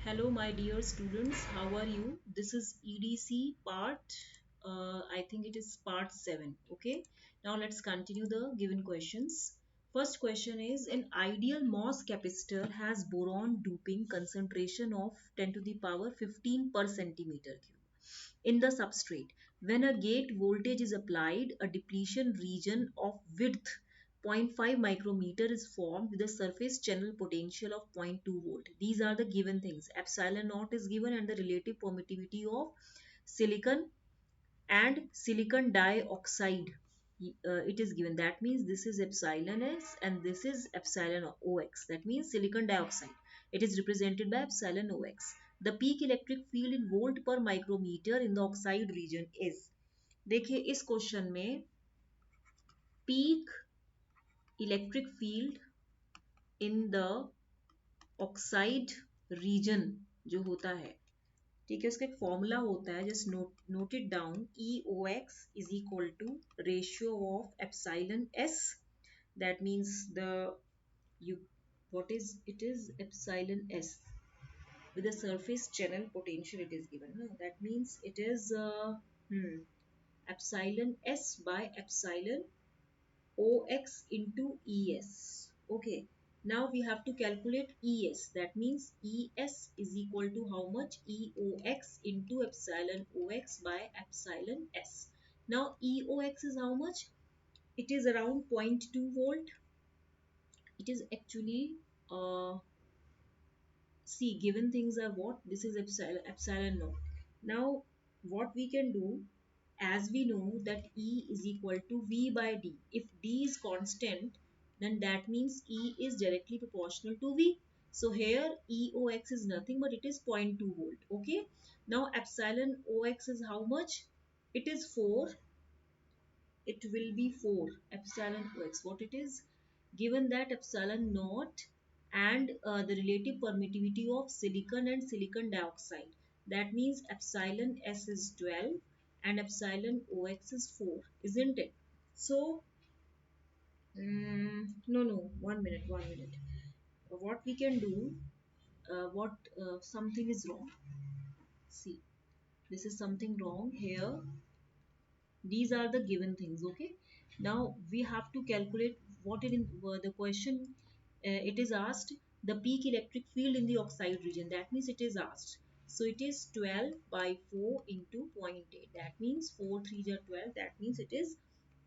Hello, my dear students. How are you? This is EDC part. I think it is part 7. Okay. Now let's continue the given questions. First question is an ideal MOS capacitor has boron doping concentration of 10 to the power 15 per centimeter cube in the substrate. When a gate voltage is applied, a depletion region of width 0.5 micrometer is formed with a surface channel potential of 0.2 volt. These are the given things. Epsilon naught is given and the relative permittivity of silicon and silicon dioxide it is given. That means this is epsilon s and this is epsilon ox. That means silicon dioxide. It is represented by epsilon ox. The peak electric field in volt per micrometer in the oxide region is, देखिए इस question में peak electric field in the oxide region जो होता है, ठीक है, उसका एक फॉर्मूला होता है, just note it down. EOX is equal to ratio of epsilon s. That means the you what is it is epsilon s with the surface channel potential it is given. No? That means it is epsilon s by epsilon OX into ES. Okay. Now we have to calculate ES. That means ES is equal to how much? EOX into epsilon OX by epsilon S. Now EOX is how much? It is around 0.2 volt. It is actually, see, given things are what? This is epsilon naught. Now what we can do, as we know that E is equal to V by D. If D is constant, then that means E is directly proportional to V. So here EOX is nothing but it is 0.2 volt. Okay. Now epsilon OX is how much? It is 4. It will be 4 epsilon OX. What it is? Given that epsilon naught and the relative permittivity of silicon and silicon dioxide. That means epsilon S is 12 and epsilon OX is 4, isn't it? So, no, 1 minute. What we can do, something is wrong. See, this is something wrong here. These are the given things, okay? Now we have to calculate what it in the question. It is asked the peak electric field in the oxide region. That means it is asked. So it is 12 by 4 into 0.8. That means 4 3 are 12. That means it is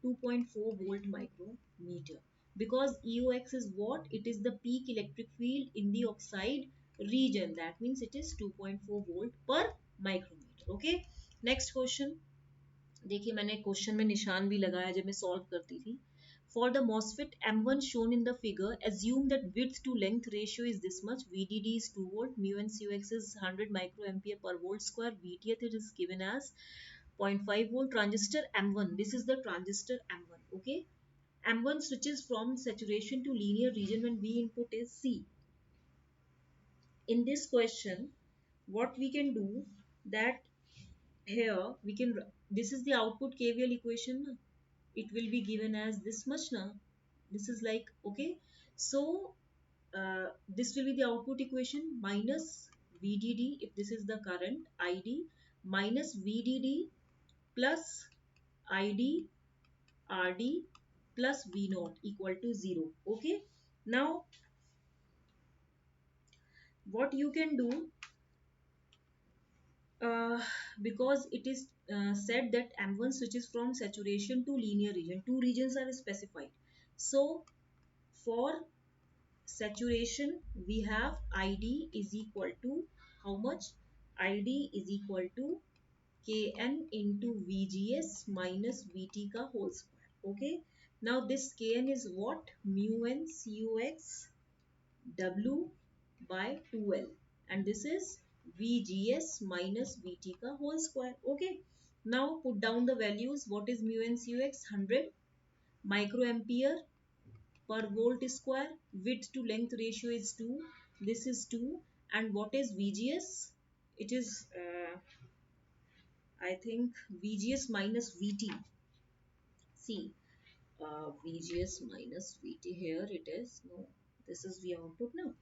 2.4 volt micrometer. Because EOX is what? It is the peak electric field in the oxide region. That means it is 2.4 volt per micrometer. Okay. Next question. देखिए मैंने question में निशान भी लगाया जब मैं solve करती थी. For the MOSFET M1 shown in the figure, assume that width to length ratio is this much. VDD is 2 volt, mu and CUX is 100 microampere per volt square. VTH it is given as 0.5 volt. Transistor M1. This is the transistor M1. Okay. M1 switches from saturation to linear region when V input is C. In this question, what we can do that here we can, this is the output KVL equation. It will be given as this much now. This is like, okay, so this will be the output equation minus VDD if this is the current ID minus VDD plus ID RD plus V naught equal to 0. Okay. Now what you can do, uh, because it is said that M1 switches from saturation to linear region. Two regions are specified. So for saturation we have ID is equal to how much? ID is equal to Kn into VGS minus VT ka whole square. Okay. Now this Kn is what? Mu n CUX W by 2L and this is VGS minus VT ka whole square. Okay. Now put down the values. What is mu n CUX? 100 microampere per volt square. Width to length ratio is 2. This is 2. And what is VGS? It is I think VGS minus VT. See, VGS minus VT here it is. No, this is the output now.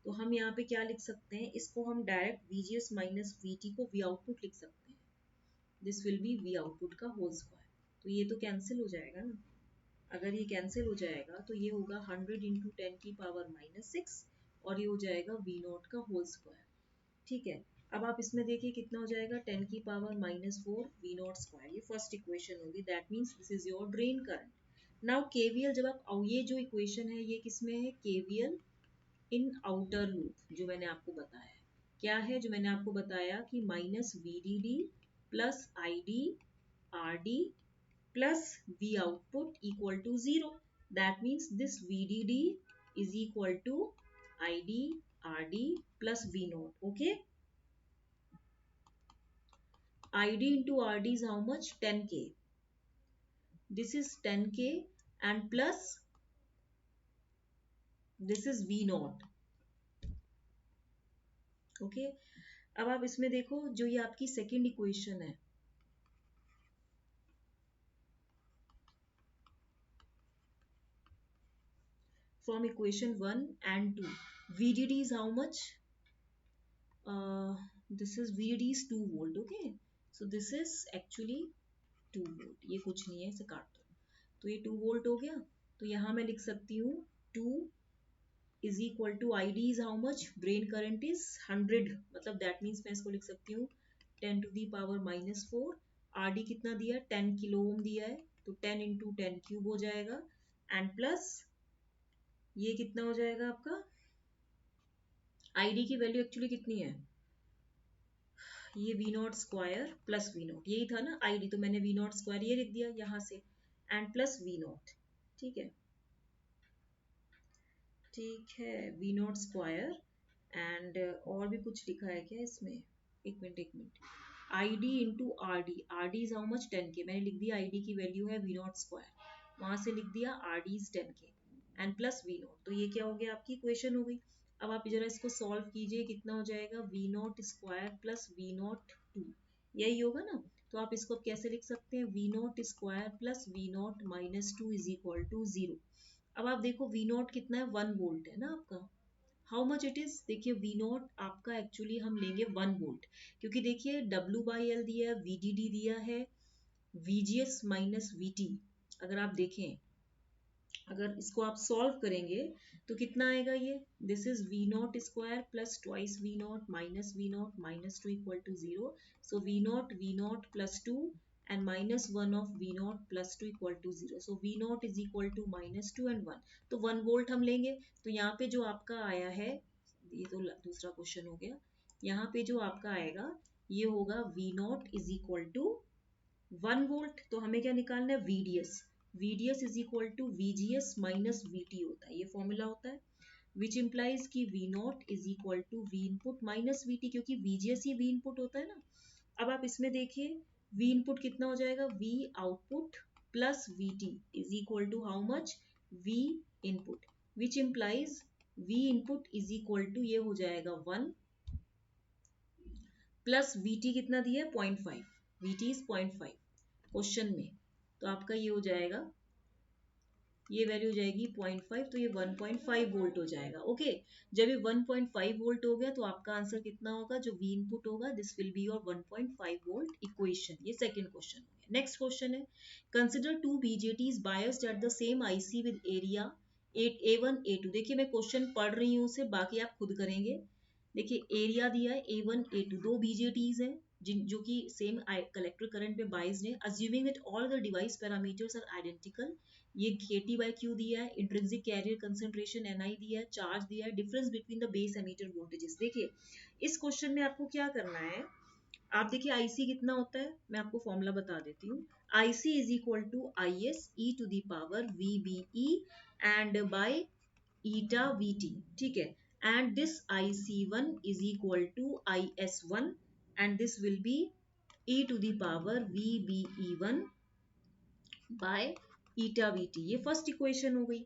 तो हम यहाँ पे क्या लिख सकते हैं, इसको हम डायरेक्ट VGS माइनस VT को V आउटपुट लिख सकते हैं। This will B V output का होल स्क्वायर। तो ये तो कैंसिल हो जाएगा ना। अगर ये कैंसिल हो जाएगा तो ये होगा 100 इंटू 10⁻⁻6 और ये हो जाएगा V नॉट का होल स्क्वायर। ठीक है, अब आप इसमें देखिए कितना हो जाएगा, 10⁻⁻4 V नॉट स्क्वायर। ये फर्स्ट इक्वेशन होगी, that means this is your drain current. Now KVL जब आप, ये जो इक्वेशन है ये किसमें है, KVL इन आउटर लूप, जो मैंने आपको बताया है। क्या है जो मैंने आपको बताया कि minus VDD plus ID RD plus V output equal to 0. That means this VDD is equal to ID RD plus V naught. Okay. ID into RD is how much? 10K. This is 10K and plus this is V naught. Okay. अब आप इसमें देखो जो ये आपकी second equation है, from equation 1 and 2, VDD is how much? This is VDD is 2 volt. Okay, so this is actually 2 volt, ये कुछ नहीं है, इसे काट दो। तो ये 2 वोल्ट हो गया। तो यहाँ मैं लिख सकती हूँ 2 is equal to ID is how much, drain current is 100, मतलब दैट मीन्स मैं इसको लिख सकती हूँ 10⁻⁻4। RD कितना दिया, 10 किलो ओम दिया है, तो 10 इंटू 10 क्यूब हो जाएगा, एंड प्लस ये कितना हो जाएगा आपका, ID की वैल्यू एक्चुअली कितनी है, ये V naught square plus V not, यही था ना ID, तो मैंने V नॉट स्क्वायर ये लिख दिया यहाँ से, एंड प्लस V नॉट। ठीक है, ठीक है, V नॉट स्क्वायर एंड और भी कुछ लिखा है क्या इसमें, एक minute, ID into RD is how much, 10K, मैंने लिख दिया ID की वैल्यू है V नॉट स्क्वायर, वहां से लिख दिया RD is 10K and plus V not. तो ये क्या हो गया, आपकी इक्वेशन हो गई। अब आप जरा इसको सॉल्व कीजिए, कितना हो जाएगा, V naught square plus V not 2, यही होगा ना। तो आप इसको कैसे लिख सकते हैं, V naught square plus V naught minus 2 is equal to 0। अब आप देखो V नॉट कितना है, 1 वोल्ट है ना आपका। हाउ मच इट इज, देखिए V नॉट आपका एक्चुअली हम लेंगे 1 वोल्ट, क्योंकि देखिए W/L दिया है, VDD दिया है, VGS माइनस VT। अगर आप देखें, अगर इसको आप सॉल्व करेंगे तो कितना आएगा, ये this is V naught square plus twice V naught minus 2 equal to 0। So V naught plus 2 and minus 1 of V naught plus 2 equal to 0. So V naught is equal to minus 2 and 1. तो 1 volt हम लेंगे। तो यहाँ पे जो आपका आया है, ये तो दूसरा क्वेश्चन हो गया, यहाँ पे जो आपका आएगा ये होगा V naught is equal to 1 volt. तो हमें क्या निकालना है, VDS is equal to VGS minus VT होता है, ये फॉर्मूला होता है, विच इम्प्लाइज की V naught is equal to V input minus VT, क्योंकि VGS ही V इनपुट होता है ना। अब आप इसमें देखिए V इनपुट कितना हो जाएगा, V output plus VT is equal to how much, V input, which implies V input is equal to, ये हो जाएगा 1 प्लस VT कितना दिया है, 0.5, VT इज 0.5 क्वेश्चन में। तो आपका ये हो जाएगा, ये वैल्यू हो जाएगी 0.5, तो ये 1.5 वोल्ट हो जाएगा। ओके, जब ये 1.5 वोल्ट हो गया तो आपका आंसर कितना होगा, जो V इनपुट होगा, this will be your 1.5 volt equation. ये सेकंड क्वेश्चन हो गया। नेक्स्ट क्वेश्चन है, consider two BJTs biased at the same IC with area A1 A2। देखिए मैं क्वेश्चन पढ़ रही हूँ उसे, बाकी आप खुद करेंगे। देखिए एरिया दिया है A1 A2, दो BJTs हैं जो कि सेम कलेक्टर करंट पे बाइज्ड है। Assuming that all the device parameters are identical, ये KT/Q दिया है, इंट्रिंसिक कैरियर कंसंट्रेशन Ni दिया है, चार्ज दिया है, difference between the base emitter voltages. देखिए इस क्वेश्चन में आपको क्या करना है, आप देखिए IC कितना होता है, मैं आपको फॉर्मूला बता देती हूँ। IC is equal to IS e to the power VBE and by eta VT। ठीक है, and this IC1 is equal to IS1 and this will be e to the power VBE1 by eta VT। ये first equation हो गई।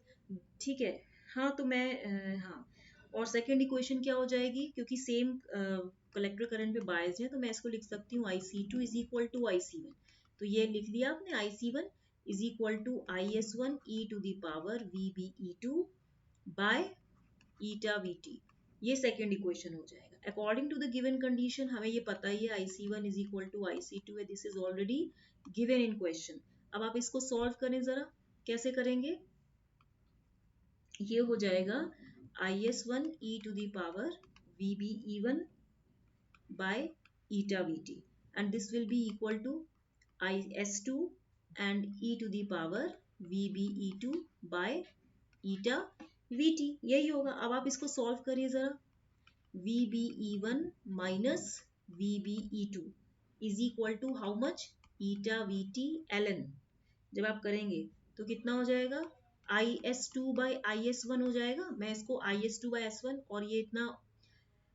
ठीक है, हाँ तो मैं हाँ, और सेकेंड इक्वेशन क्या हो जाएगी, क्योंकि सेम कलेक्टर करंट पे बायस्ड है, तो मैं इसको लिख सकती हूँ IC2 is equal to IC1। तो ये लिख लिया आपने, IC1 is equal to IS1 e to the power VBE2 by eta VT। ये सेकेंड इक्वेशन हो जाएगा। According to the given condition हमें ये पता ही है IC1 is equal to IC2 है, this is already given in question. अब आप इसको सॉल्व करें जरा, कैसे करेंगे? ये हो जाएगा IS1 e to the power VBE1 by eta VT, and this will be equal to IS2 and e to the power VBE2 by eta VT, यही होगा। अब आप इसको सॉल्व करिए जरा। VBE1 minus VBE2 is equal to how much? eta VT ln। जब आप करेंगे तो कितना हो जाएगा? IS2 by IS1 हो जाएगा। मैं इसको IS2 by S1 और ये इतना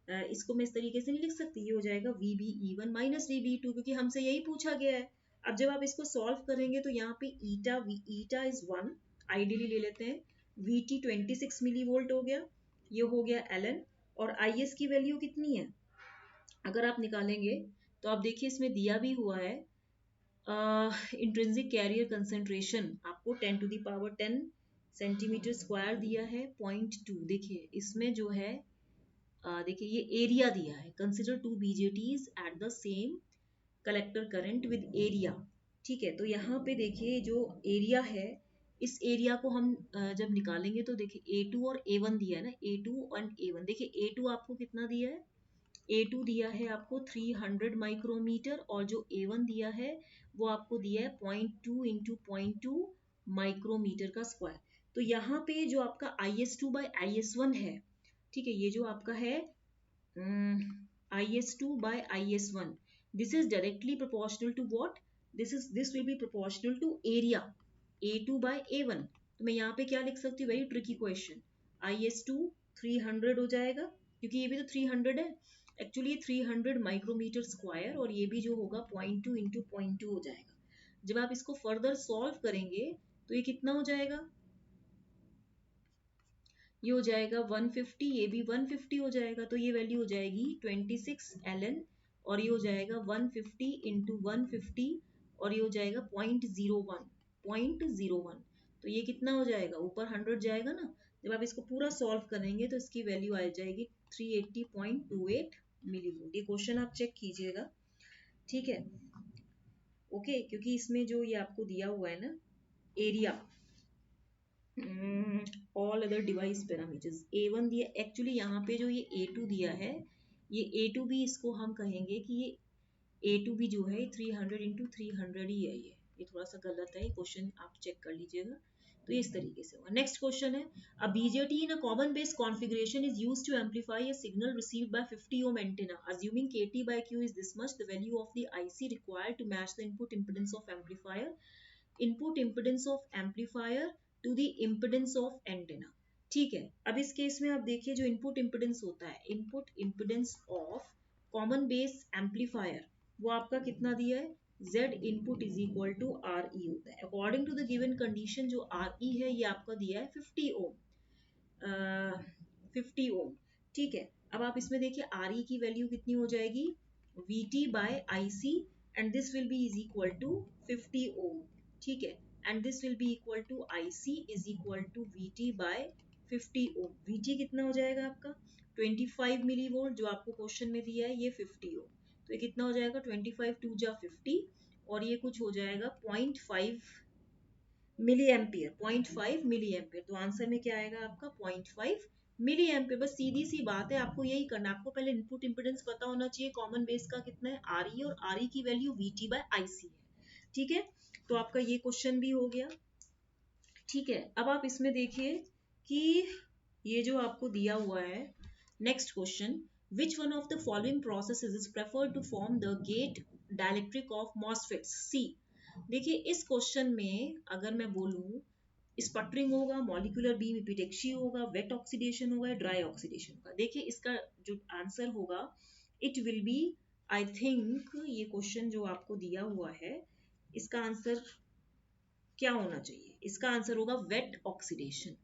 इसको मैं इस तरीके से नहीं लिख सकती, ये हो जाएगा VBE1 माइनस VBE2, क्योंकि हमसे यही पूछा गया है। अब जब आप इसको सॉल्व करेंगे तो यहाँ पे ईटा इज 1, आइडियली ले लेते हैं। VT 26 मिली वोल्ट हो गया, ये हो गया ln। और IS की वैल्यू कितनी है अगर आप निकालेंगे तो आप देखिए इसमें दिया भी हुआ है इंट्रिंसिक कैरियर कंसेंट्रेशन आपको 10 to the power 10 centimetre square दिया है 0.2। देखिए इसमें जो है देखिए ये एरिया दिया है, consider two BJTs at the same collector current with area. ठीक है, तो यहाँ पे देखिए जो एरिया है, इस एरिया को हम जब निकालेंगे तो देखिए A2 और A1 दिया है ना, A2 और A1। देखिए A2 आपको कितना दिया है? A2 दिया है आपको 300 माइक्रोमीटर, और जो A1 दिया है वो आपको दिया है 0.2 इंटू 0.2 माइक्रोमीटर का स्क्वायर। तो यहाँ पे जो आपका IS2 बाई IS1 है, ठीक है, ये जो आपका है IS2 by IS1, this is directly proportional to what? This will be proportional to area A2 by A1। तो मैं यहाँ पे क्या लिख सकती हूँ? Very tricky question. IS2 300 हो जाएगा, क्योंकि ये भी तो 300 है एक्चुअली, ये 300 माइक्रोमीटर स्क्वायर, और ये भी जो होगा 0.2 इंटू 0.2 हो जाएगा। जब आप इसको फर्दर सॉल्व करेंगे तो ये कितना हो जाएगा? ये हो जाएगा 150, ये भी 150 हो जाएगा, तो ये वैल्यू हो जाएगी 26 ln, और ये हो जाएगा 150 इंटू 150, और ये हो जाएगा 0.01। तो ये कितना हो जाएगा? ऊपर 100 जाएगा ना। जब आप इसको पूरा सॉल्व करेंगे तो इसकी वैल्यू आ जाएगी 380.28 मिलीवोल्ट। ये क्वेश्चन आप चेक कीजिएगा, ठीक है, ओके। क्योंकि इसमें जो ये आपको दिया हुआ है ना area, all other device parameters A1 दिया, एक्चुअली यहाँ पे जो ये A2 दिया है, ये A2 भी इसको हम कहेंगे कि ये A2 भी जो है 300 इंटू 300 ही है। ये थोड़ा सा गलत है, ये क्वेश्चन आप चेक कर लीजिएगा। तो ये इस तरीके से होगा। नेक्स्ट क्वेश्चन है, अ BJT in a common base configuration is used to amplify a signal received by 50 ohm antenna, assuming KT by Q is this much, the value of the IC required to match the input impedance of amplifier to the impedance of antenna. ठीक है, अब इस case में आप देखिए जो input impedance होता है, input impedance of common base amplifier, वो आपका कितना दिया है? Z input is equal to RE होता है। According to the given condition जो RE है ये आपका दिया है 50 ओम, 50 ओम। ठीक है, अब आप इसमें देखिए RE की वैल्यू कितनी हो जाएगी? VT by IC, and this will be is equal to 50 ohm. ठीक है, and this will be equal to IC is equal to VT by 50 ohm। VT कितना हो जाएगा आपका? 25 मिली वोल्ट, जो आपको क्वेश्चन में दिया है ये 50 ओम। तो ये कितना हो जाएगा? 25 2 जा 50, और ये कुछ हो जाएगा 0.5 मिली एम्पियर, 0.5 मिली एम्पियर। तो आंसर में क्या आएगा आपका? 0.5 मिली एम्पियर। बस सीधी सी बात है, आपको यही करना है। आपको पहले इनपुट इम्पिडेंस पता होना चाहिए कॉमन बेस का कितना है, RE, और RE की वैल्यू VT बाय IC है। ठीक है, तो आपका ये क्वेश्चन भी हो गया। ठीक है, अब आप इसमें देखिए कि ये जो आपको दिया हुआ है next question, which one of the following processes is preferred to form the gate dielectric of MOSFETs? C. देखिए इस क्वेश्चन में अगर मैं बोलूं, स्पटरिंग होगा, मॉलिक्यूलर बीम इपिटेक्सी होगा, वेट ऑक्सीडेशन होगा, ड्राई ऑक्सीडेशन होगा। देखिए इसका जो आंसर होगा it will be, I think ये क्वेश्चन जो आपको दिया हुआ है इसका आंसर क्या होना चाहिए? इसका आंसर होगा वेट ऑक्सीडेशन।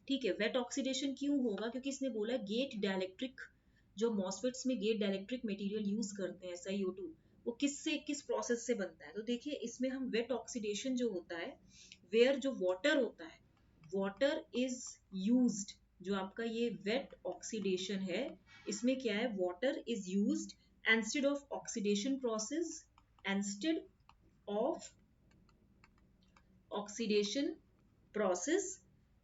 ठीक है, वेट ऑक्सीडेशन क्यों होगा? क्योंकि इसने बोला गेट डाइलेक्ट्रिक, जो मॉसफेट्स में गेट डाइलेक्ट्रिक मटेरियल यूज करते हैं SiO2, वो किस प्रोसेस से बनता है? तो देखिए इसमें हम वेट ऑक्सीडेशन जो होता है, वेयर जो वाटर होता है, वाटर इज यूज्ड जो आपका ये वेट ऑक्सीडेशन है, इसमें क्या है, water is used instead of oxidation process, instead of oxidation process,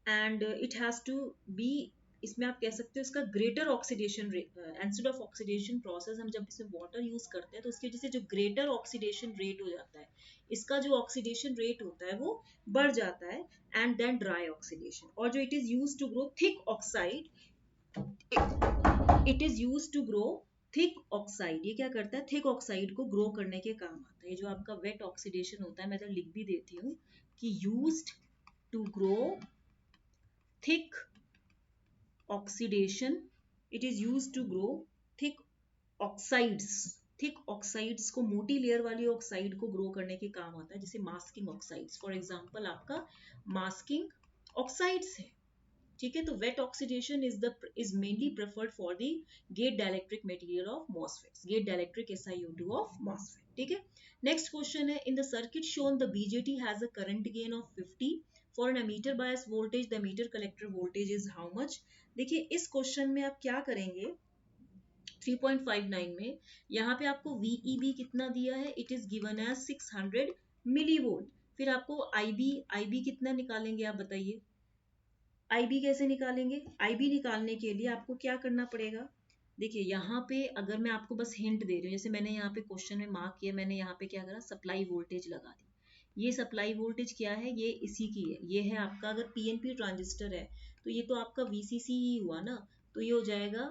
and it has to be, इसमें आप कह सकते हो इसका greater oxidation rate, instead of oxidation process, हम जब इसमें वाटर यूज करते हैं तो उसकी वजह से जो ग्रेटर ऑक्सीडेशन रेट हो जाता है, इसका जो ऑक्सीडेशन रेट होता है वो बढ़ जाता है, एंड देन ड्राई ऑक्सीडेशन, और जो it is use to grow thick oxide, it is use to grow thick oxide, ये क्या करता है, थिक ऑक्साइड को ग्रो करने के काम आता है। ये जो आपका वेट ऑक्सीडेशन होता है, मैं तो लिख भी देती हूँ कि used to grow thick oxidation, it is used to grow thick oxides, thick oxides को, मोटी लेयर वाली ऑक्साइड को ग्रो करने के काम आता है, जैसे मास्किंग ऑक्साइड्स, फॉर एग्जांपल आपका मास्किंग ऑक्साइड्स है। ठीक है, तो wet oxidation is mainly preferred for the gate dielectric material of MOSFETs, gate dielectric SiO2 of MOSFET. ठीक है, नेक्स्ट क्वेश्चन है, in the circuit shown the BJT has a current gain of 50 for an emitter bias voltage, the emitter collector voltage is how much. देखिए इस question में आप क्या करेंगे, 3.59 में यहाँ पे आपको VEB कितना दिया है, it is given as 600 millivolt, फिर आपको IB कितना निकालेंगे आप बताइए, IB कैसे निकालेंगे, IB निकालने के लिए आपको क्या करना पड़ेगा, देखिए यहाँ पे अगर मैं आपको बस हिंट दे रही हूँ, जैसे मैंने यहाँ पे क्वेश्चन में मार्क किया, मैंने यहाँ पे क्या करा, सप्लाई वोल्टेज लगा दी, ये सप्लाई वोल्टेज क्या है, ये इसी की है, ये है आपका, अगर PNP ट्रांजिस्टर है तो ये तो आपका VCC ही हुआ ना, तो ये हो जाएगा,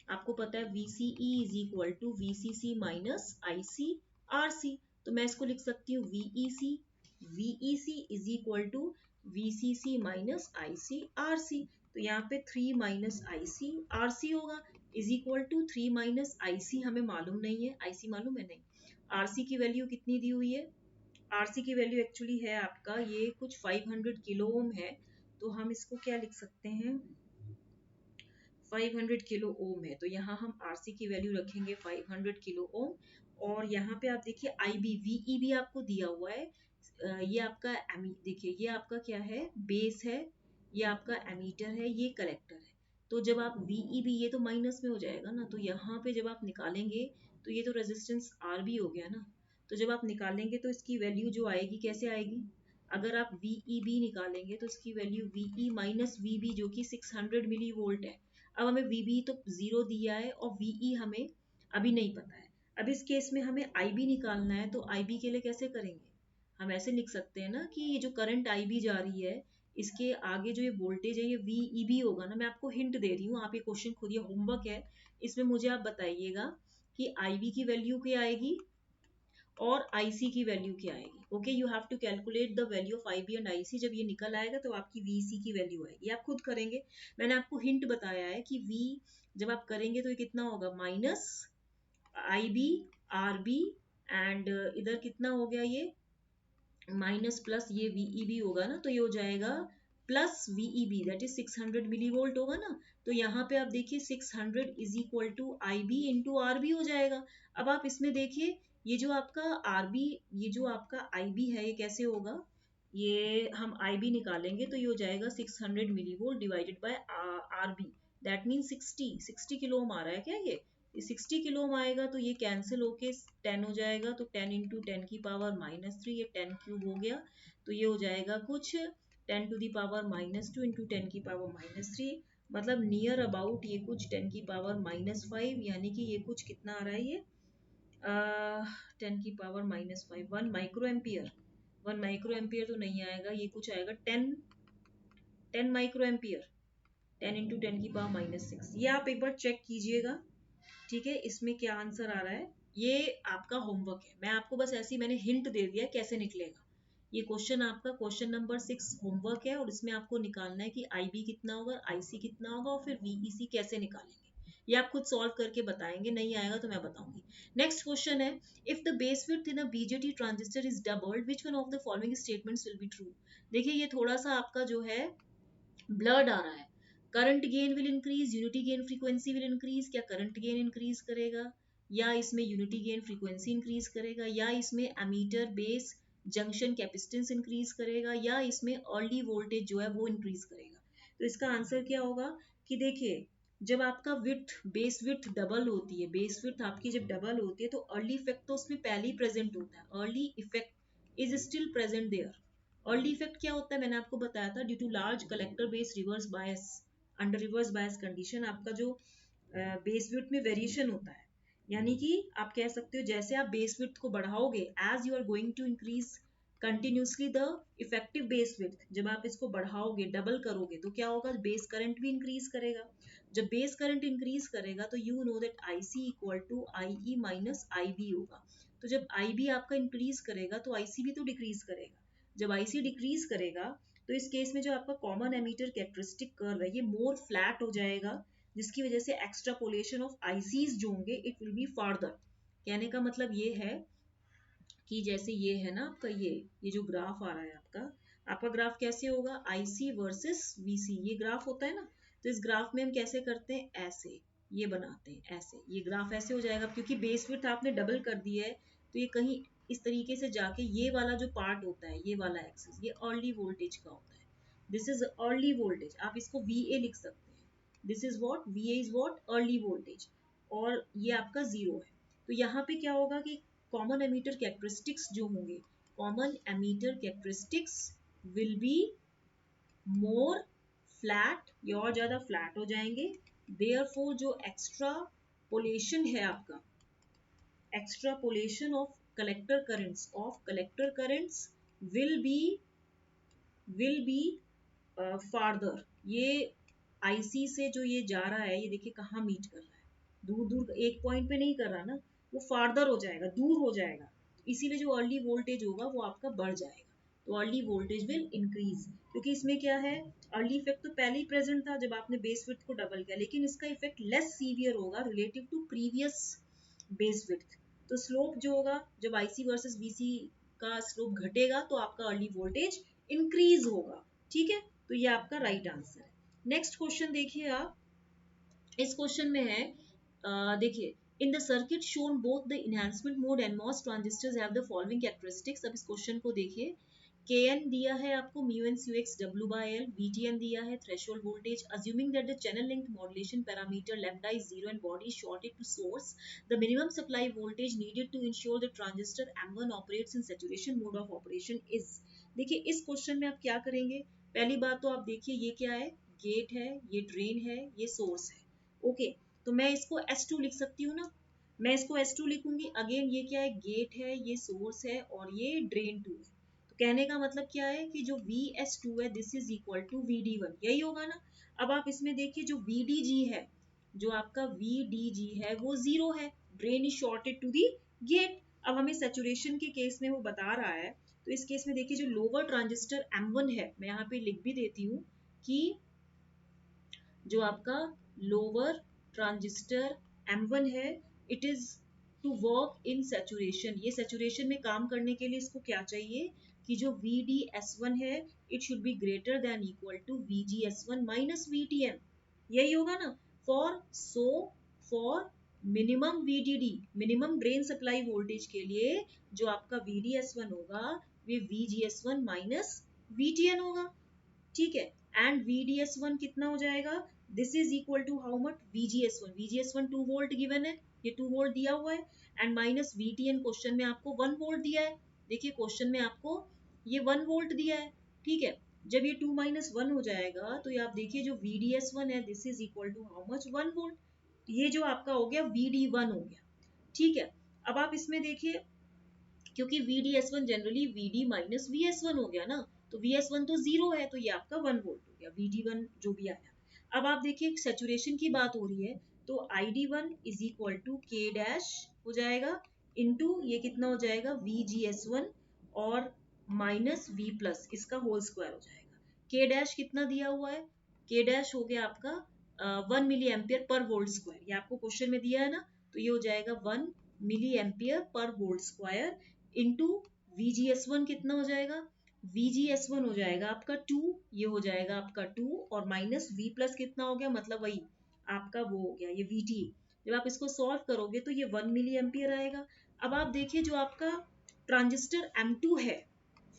आपको पता है VCE is equal to VCC minus ICRC, तो मैं इसको लिख सकती हूँ VEC is equal to VCC minus ICRC, तो यहाँ पे 3 माइनस ICRC होगा, is equal to 3 minus IC, हमें मालूम नहीं है, IC मालूम है नहीं, RC की वैल्यू कितनी दी हुई है, RC की वैल्यू एक्चुअली है आपका ये कुछ 500 किलो ओम है, तो हम इसको क्या लिख सकते हैं, 500 किलो ओम है, तो यहाँ हम RC की वैल्यू रखेंगे 500 किलो ओम, और यहाँ पे आप देखिए IB VEB आपको दिया हुआ है, ये आपका देखिए ये आपका क्या है, बेस है, ये आपका एमीटर है, ये कलेक्टर है, तो जब आप VEB, ये तो माइनस में हो जाएगा ना, तो यहाँ पे जब आप निकालेंगे तो ये तो रेजिस्टेंस RB हो गया ना, तो जब आप निकालेंगे तो इसकी वैल्यू जो आएगी कैसे आएगी, अगर आप VEB निकालेंगे तो इसकी वैल्यू VE माइनस VB जो कि 600 मिली वोल्ट है, अब हमें VB तो जीरो दिया है और VE हमें अभी नहीं पता है, अब इस केस में हमें IB निकालना है, तो IB के लिए कैसे करेंगे, हम ऐसे लिख सकते हैं ना कि ये जो करंट IB जा रही है, इसके आगे जो ये वोल्टेज है ये VEB होगा ना, मैं आपको हिंट दे रही हूँ, आप ये क्वेश्चन खुद, ये होमवर्क है, इसमें मुझे आप बताइएगा कि IB की वैल्यू क्या आएगी और IC की वैल्यू क्या आएगी। Okay, you have to calculate the value of IB and IC, जब ये निकल आएगा तो आपकी VC की वैल्यू आएगी, आप खुद करेंगे, मैंने आपको हिंट बताया है कि V जब आप करेंगे तो ये कितना होगा, माइनस IB RB, एंड इधर कितना हो गया, ये माइनस प्लस ये VEB होगा ना, तो ये हो जाएगा plus VEB, that is 600 millivolt होगा ना, तो यहाँ पे आप देखिए 600 is equal to IB into RB हो जाएगा। अब आप इसमें देखिए ये जो आपका RB, ये जो आपका IB है, ये कैसे होगा, ये हम IB निकालेंगे तो ये हो जाएगा 600 millivolt divided by RB, that mean 60 kilo ohm आ रहा है क्या, ये 60 किलो ओम आएगा, तो ये कैंसिल होके 10 हो जाएगा, तो 10 इंटू 10 की पावर माइनस 3, ये 10 क्यूब हो गया, तो ये हो जाएगा कुछ 10 to the power minus 2 into 10 की पावर माइनस 3, मतलब नियर अबाउट ये कुछ 10 की पावर माइनस 5, यानी कि ये कुछ कितना आ रहा है, ये 10 की power minus 5, 1 micro ampere, 1 micro ampere तो नहीं आएगा, ये कुछ आएगा 10 माइक्रो एम्पियर, 10 इंटू 10 की पावर माइनस 6, ये आप एक बार चेक कीजिएगा। ठीक है, इसमें क्या आंसर आ रहा है, ये आपका होमवर्क है, मैं आपको बस ऐसे ही मैंने हिंट दे दिया कैसे निकलेगा, ये क्वेश्चन आपका क्वेश्चन नंबर 6 होमवर्क है, और इसमें आपको निकालना है कि IB कितना होगा, IC कितना होगा, और फिर VEC कैसे निकालेंगे, ये आप खुद सॉल्व करके बताएंगे, नहीं आएगा तो मैं बताऊंगी। नेक्स्ट क्वेश्चन है, if the base width in a BJT transistor is doubled which one of the following statements will be true. देखिए ये थोड़ा सा आपका जो है ब्लर्ड आ रहा है, current gain will increase, unity gain frequency will increase, क्या करंट गेन इंक्रीज करेगा, या इसमें यूनिटी गेन फ्रीक्वेंसी इंक्रीज करेगा, या इसमें emitter base junction capacitance increase करेगा, या इसमें अर्ली वोल्टेज जो है वो इंक्रीज करेगा, तो इसका आंसर क्या होगा, कि देखिए जब आपका विड्थ बेस विड्थ डबल होती है, बेस विड्थ आपकी जब डबल होती है तो अर्ली इफेक्ट तो उसमें पहले ही प्रेजेंट होता है, Early effect is still present there. Early effect क्या होता है, मैंने आपको बताया था, due to large collector base reverse bias, under reverse bias condition आपका जो बेस विड्थ में वेरिएशन होता है, यानी कि आप कह सकते हो जैसे आप बेस विड्थ को बढ़ाओगे, as you are going to increase continuously the effective base width, जब आप इसको बढ़ाओगे डबल करोगे तो क्या होगा, बेस करंट भी इंक्रीज करेगा। जब बेस करंट इंक्रीज करेगा तो you know that I C equal to I E minus I B होगा। तो जब आई बी आपका इंक्रीज करेगा तो आई सी भी तो डिक्रीज करेगा। जब आई सी डिक्रीज करेगा तो इस केस में जो आपका कॉमन एमीटर कैरेक्टरिस्टिक कर्व है ये मोर फ्लैट हो जाएगा, जिसकी वजह से एक्सट्रापोलेशन ऑफ आईसीज जो होंगे इट विल बी फार्दर। कहने का मतलब ये है कि जैसे ये है ना आपका ये जो ग्राफ आ रहा है आपका, आपका ग्राफ कैसे होगा, आईसी वर्सेस वीसी, ये ग्राफ होता है ना। तो इस ग्राफ में हम कैसे करते हैं, ऐसे ये बनाते हैं, ऐसे ये ग्राफ ऐसे हो जाएगा, क्योंकि बेस विड्थ आपने डबल कर दिया है तो ये कहीं इस तरीके से जाके ये वाला जो पार्ट होता है, ये वाला एक्सिस, ये अर्ली वोल्टेज का होता है, दिस इज अर्ली वोल्टेज, आप इसको वी लिख सकते हैं, this is what V is what Early voltage, और ये आपका जीरो है। तो यहाँ पे क्या होगा कि कॉमन एमीटर कैरेक्टरिस्टिक्स जो होंगे, common ammeter characteristics will be more flat, ये और ज्यादा फ्लैट हो जाएंगे। देयरफॉर जो एक्स्ट्रा पोलेशन है आपका, extrapolation of collector currents will be will be farther, ये आईसी से जो ये जा रहा है, ये देखिए कहाँ मीट कर रहा है, दूर दूर एक पॉइंट पे नहीं कर रहा ना, वो फार्दर हो जाएगा, दूर हो जाएगा, इसीलिए जो अर्ली वोल्टेज होगा वो आपका बढ़ जाएगा। तो अर्ली वोल्टेज विल इंक्रीज, क्योंकि इसमें क्या है, अर्ली इफेक्ट तो पहले ही प्रेजेंट था जब आपने बेस विड्थ को डबल किया, लेकिन इसका इफेक्ट लेस सीवियर होगा relative to previous base width. तो स्लोप जो होगा, जब आईसी वर्सेस वीसी का स्लोप घटेगा तो आपका अर्ली वोल्टेज इंक्रीज होगा। ठीक है, तो ये आपका राइट आंसर है। नेक्स्ट क्वेश्चन देखिए आप, इस क्वेश्चन में है देखिए, in the circuit shown both the enhancement mode and MOS transistors have the following characteristics. अब इस क्वेश्चन को देखिए, के एन दिया है आपको mu N C X W by L, V T N दिया है threshold voltage, assuming that the channel length modulation parameter lambda is zero and body shorted to source, the minimum supply voltage needed to ensure the transistor M1 operates in saturation mode of operation is. देखिए इस question में आप क्या करेंगे, पहली बात तो आप देखिए ये क्या है, गेट है, ये ड्रेन है, ये सोर्स है। ओके, तो मैं इसको S2 लिख सकती हूँ ना, मैं इसको S2 लिखूंगी। अगेन ये क्या है, गेट है, ये सोर्स है, और ये ड्रेन 2 है। तो कहने का मतलब क्या है कि जो VS2 है this is equal to VD1, यही होगा ना। अब आप इसमें देखिए जो VDG है, जो आपका VDG है वो जीरो है, drain is shorted to the gate. अब हमें सेचुरेशन के केस में वो बता रहा है, तो इस केस में देखिए जो लोअर ट्रांजिस्टर M1 है, मैं यहाँ पे लिख भी देती हूँ कि जो आपका लोअर ट्रांजिस्टर M1 है, it is to work in saturation, ये सैचुरेशन में काम करने के लिए इसको क्या चाहिए कि जो VDS1 है it should be greater than equal to VGS1 minus VTN, यही होगा ना। For minimum VDD, minimum drain supply voltage के लिए जो आपका VDS1 होगा वे VGS1 माइनस VTN होगा। ठीक है, एंड VDS1 कितना हो जाएगा, this is equal to how much, VGS1, VGS1 2 volt given है, ये 2 वोल्ट दिया हुआ है, एंड माइनस VTN क्वेश्चन में आपको 1 वोल्ट दिया है। देखिए क्वेश्चन में आपको ये 1 वोल्ट दिया है। ठीक है, जब ये 2 माइनस 1 हो जाएगा तो ये आप देखिए जो VDS1 है this is equal to how much, 1 volt, ये जो आपका हो गया VD1 हो गया। ठीक है, अब आप इसमें देखिए, क्योंकि VDS1 generally VD minus VS1 हो गया ना, तो VS1 तो जीरो है, तो ये आपका 1 वोल्ट हो गया, VD1 जो भी आया। अब आप देखिए सैचुरेशन की बात हो रही है, तो ID1 is equal to K dash हो जाएगा, इनटू ये कितना हो जाएगा VGS1 और माइनस V प्लस, इसका होल स्क्वायर हो जाएगा। K डैश कितना दिया हुआ है, K डैश हो गया आपका 1 milli ampere per volt square, ये आपको क्वेश्चन में दिया है ना, तो ये हो जाएगा 1 milli ampere per volt square into VGS1 कितना हो जाएगा, VGS1 हो जाएगा आपका 2, ये हो जाएगा आपका 2, और माइनस V प्लस कितना हो गया, मतलब वही आपका वो हो गया ये VT। जब आप इसको सॉल्व करोगे तो ये 1 मिली एम्पियर आएगा। अब आप देखिए जो आपका ट्रांजिस्टर M2 है,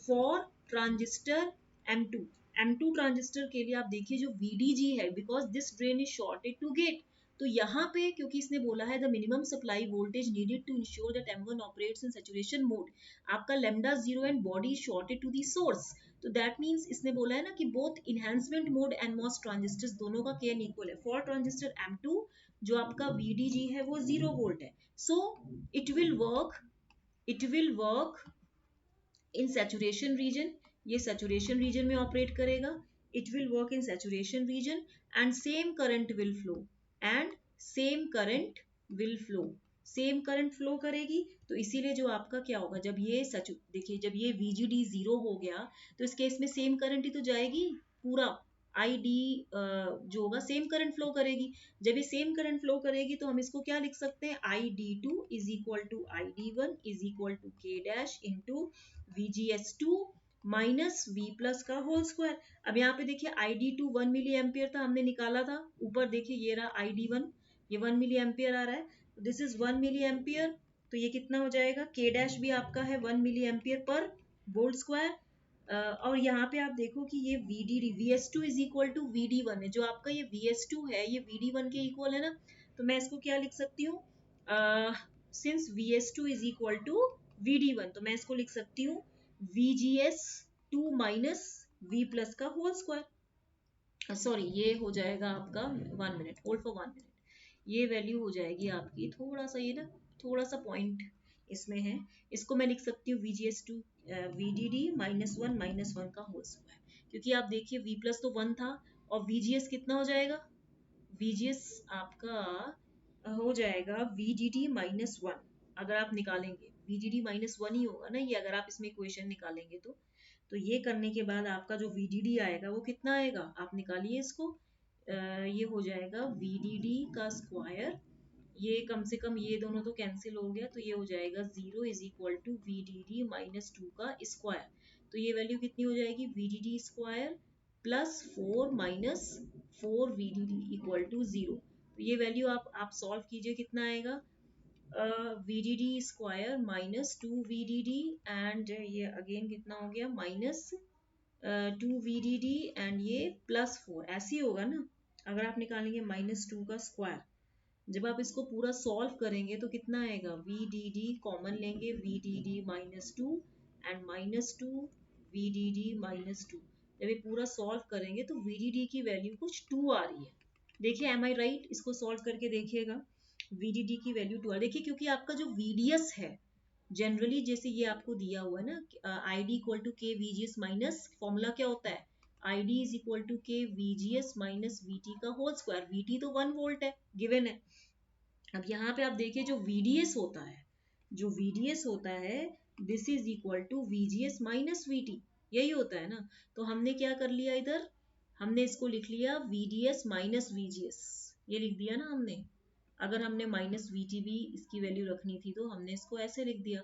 for transistor M2, M2 transistor के लिए आप देखिए जो VDG है, because this drain is shorted to gate, तो यहाँ पे क्योंकि इसने बोला है the minimum supply voltage needed to ensure that M1 operates in saturation mode, आपका lambda 0 and body shorted to the source, तो दैट मीन्स इसने बोला है ना कि both enhancement mode and MOS transistors दोनों का केन इक्वल है। फॉर ट्रांजिस्टर M2 जो आपका VDG है वो 0 वोल्ट है, so it will work, it will work in saturation region, ये सैचुरेशन रीजन में ऑपरेट करेगा, it will work in saturation region and same current will flow, and same current will flow, same current flow करेगी, तो इसीलिए जो आपका क्या होगा, जब ये सच देखिए जब ये VGD 0 हो गया तो इस केस में सेम करंट ही तो जाएगी, पूरा ID जो होगा सेम करंट फ्लो करेगी, जब ये सेम करंट फ्लो करेगी तो हम इसको क्या लिख सकते हैं, ID2 is equal to ID1 is equal to K dash into VGS2 minus V plus का होल स्क्वायर। अब यहाँ पे देखिए ID2 1 मिली एम्पियर था, हमने निकाला था, ऊपर देखिए ये रहा ID1, ये 1 मिली एम्पियर आ रहा है, दिस इज 1 मिली एम्पियर, तो ये कितना हो जाएगा, K डैश भी आपका है 1 milli ampere per volt square, और यहाँ पे आप देखो कि ये VDD VS2 is equal to VD1 है, जो आपका ये VS2 है ये VD1 के इक्वल है ना, तो मैं इसको क्या लिख सकती हूँ, since VS2 is equal to VD1, तो मैं इसको लिख सकती हूँ VGS2 माइनस V प्लस का होल स्क्वायर, सॉरी ये हो जाएगा आपका 1 मिनट, होल्ड फॉर 1 मिनट, ये वैल्यू हो जाएगी आपकी, थोड़ा सा ये ना थोड़ा सा पॉइंट इसमें है, इसको मैं लिख सकती हूँ VGS2 VDD -1 का होल स्क्वायर, क्योंकि आप देखिए V प्लस तो 1 था और VGS कितना हो जाएगा, VGS आपका हो जाएगा VDD -1, अगर आप निकालेंगे VDD -1 ही होगा ना ये, अगर आप इसमें इक्वेशन निकालेंगे तो ये करने के बाद आपका जो VDD आएगा वो कितना आएगा, आप निकालिए इसको, ये हो जाएगा VDD का स्क्वायर, ये कम से कम ये दोनों तो कैंसिल हो गया, तो ये हो जाएगा 0 इज इक्वल टू VDD -2 का स्क्वायर, तो ये वैल्यू कितनी हो जाएगी, VDD square plus 4 minus 4 VDD equal to 0, तो ये वैल्यू आप सॉल्व कीजिए, कितना आएगा, VDD स्क्वायर -2 VDD एंड ये अगेन कितना हो गया, माइनस 2 VDD एंड ये +4, ऐसे ही होगा ना, अगर आप निकालेंगे -2 का स्क्वायर, जब आप इसको पूरा सॉल्व करेंगे तो कितना आएगा, VDD कॉमन लेंगे, VDD -2 एंड -2 VDD -2, जब ये पूरा सॉल्व करेंगे तो VDD की वैल्यू कुछ 2 आ रही है, देखिए एम आई राइट, इसको सॉल्व करके देखिएगा, VDD की वैल्यू 2 आ, देखिए क्योंकि आपका जो VDS है जनरली जैसे ये आपको दिया हुआ है ना, ID इक्वल टू के VGS माइनस, फॉर्मूला क्या होता है, ID इज इक्वल टू के VGS माइनस VT का होल स्क्वायर, VT तो 1 वोल्ट है गिवन है, अब यहाँ पे आप देखिए जो VDS होता है, जो VDS होता है this is equal to VGS minus VT, यही होता है ना, तो हमने क्या कर लिया इधर, हमने इसको लिख लिया VDS माइनस VGS, ये लिख दिया ना हमने, अगर हमने माइनस VT भी इसकी वैल्यू रखनी थी तो हमने इसको ऐसे लिख दिया,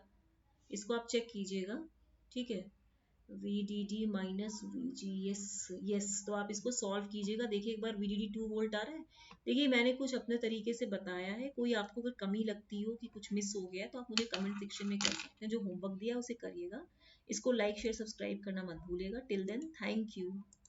इसको आप चेक कीजिएगा, ठीक है, VDD minus VG, yes yes, तो आप इसको सॉल्व कीजिएगा, देखिए एक बार VDD 2 वोल्ट आ रहा है, देखिए मैंने कुछ अपने तरीके से बताया है, कोई आपको अगर कमी लगती हो कि कुछ मिस हो गया है तो आप मुझे कमेंट सेक्शन में कर सकते हैं, जो होमवर्क दिया है उसे करिएगा, इसको लाइक शेयर सब्सक्राइब करना मत भूलिएगा, टिल देन थैंक यू।